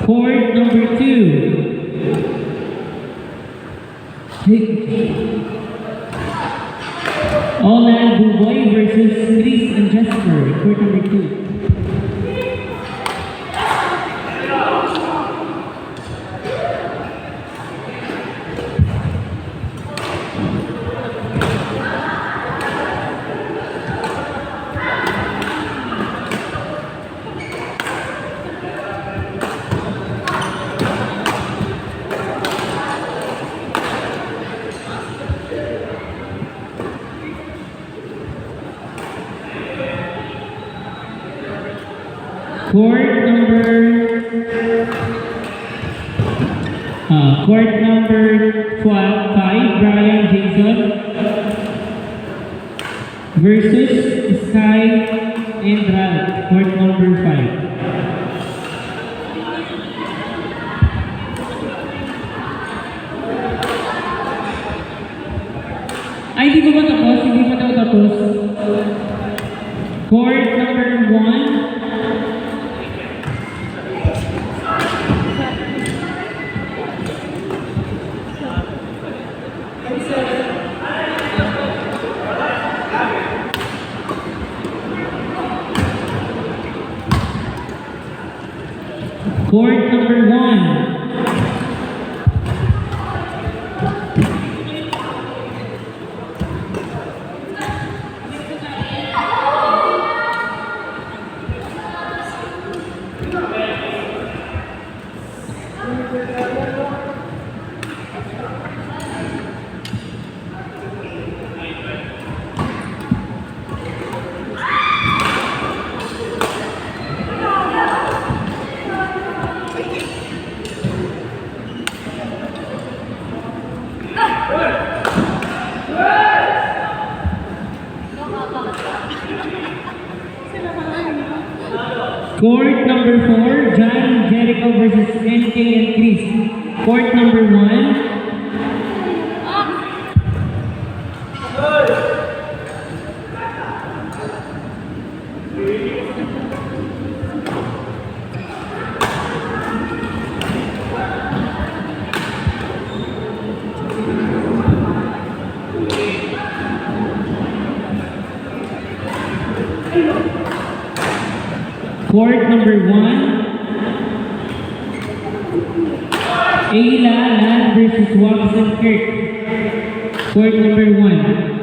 Court number 2. Olan Buboy versus Chris and Jasper. Court number 2. Court number 5, Brian Jason versus Sky and Ralph. Court number 5. Ay, hindi pa ba tapos? Hindi pa daw tapos. Court number 1. Court number 1. Court number 4, John Jericho versus NK and Chris. Court number 1. Court number 1. Ayla Lan versus Watson Kirk. Court number 1.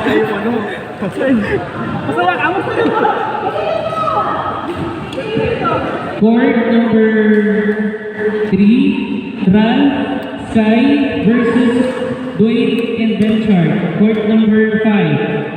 Kayo ano? Masaya ka, masaya ka! Court number 3, Ralph, Sky versus Dwayne and Benchard. Court number 5.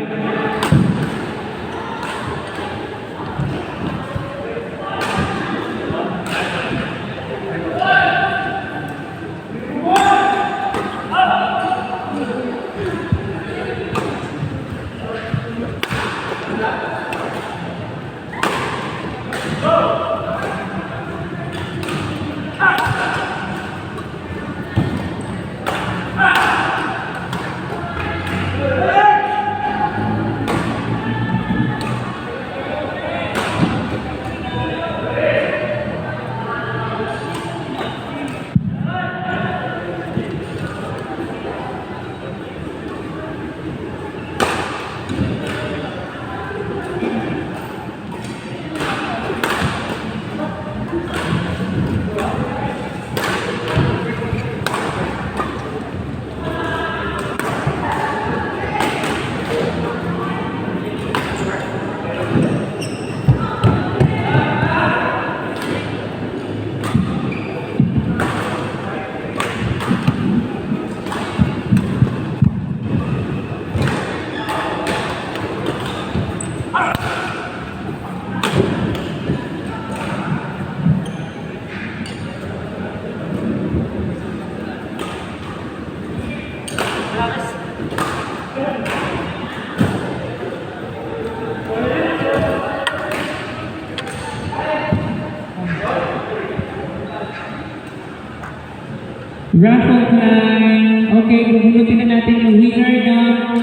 Raffle time. Okay, bubunutin na natin yung winner ng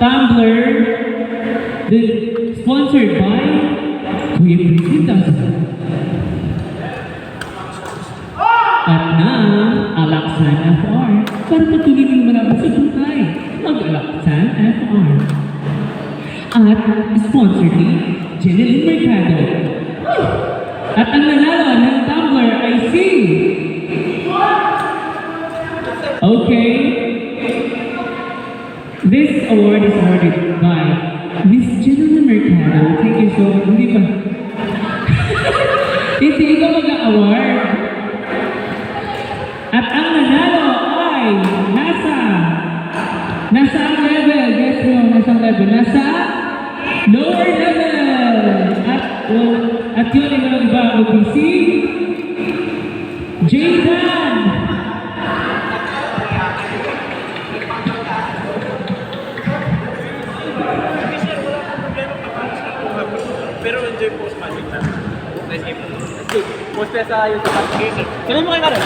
tumbler. Sponsored by Kuya Prisitas. At ng Alaksan FR. Para patuloy ng malabas sa buhay. Mag-Alaksan FR. At sponsored ni Jeneline Mercado. At ang nanalo ng tumbler ay si... Okay. This award is awarded by Miss Jeneline Mercado. Thank you so much. Hindi ba? Hindi ikaw mag-award. At ang nanalo ay nasa ang level. Guess mo, nasa level. Nasa lower level. At yun ay walang iba. OPC Jaydan. Pero enjoy post magic na. Let's go. Post na sa YouTube. Kailan mo kayo ka rin?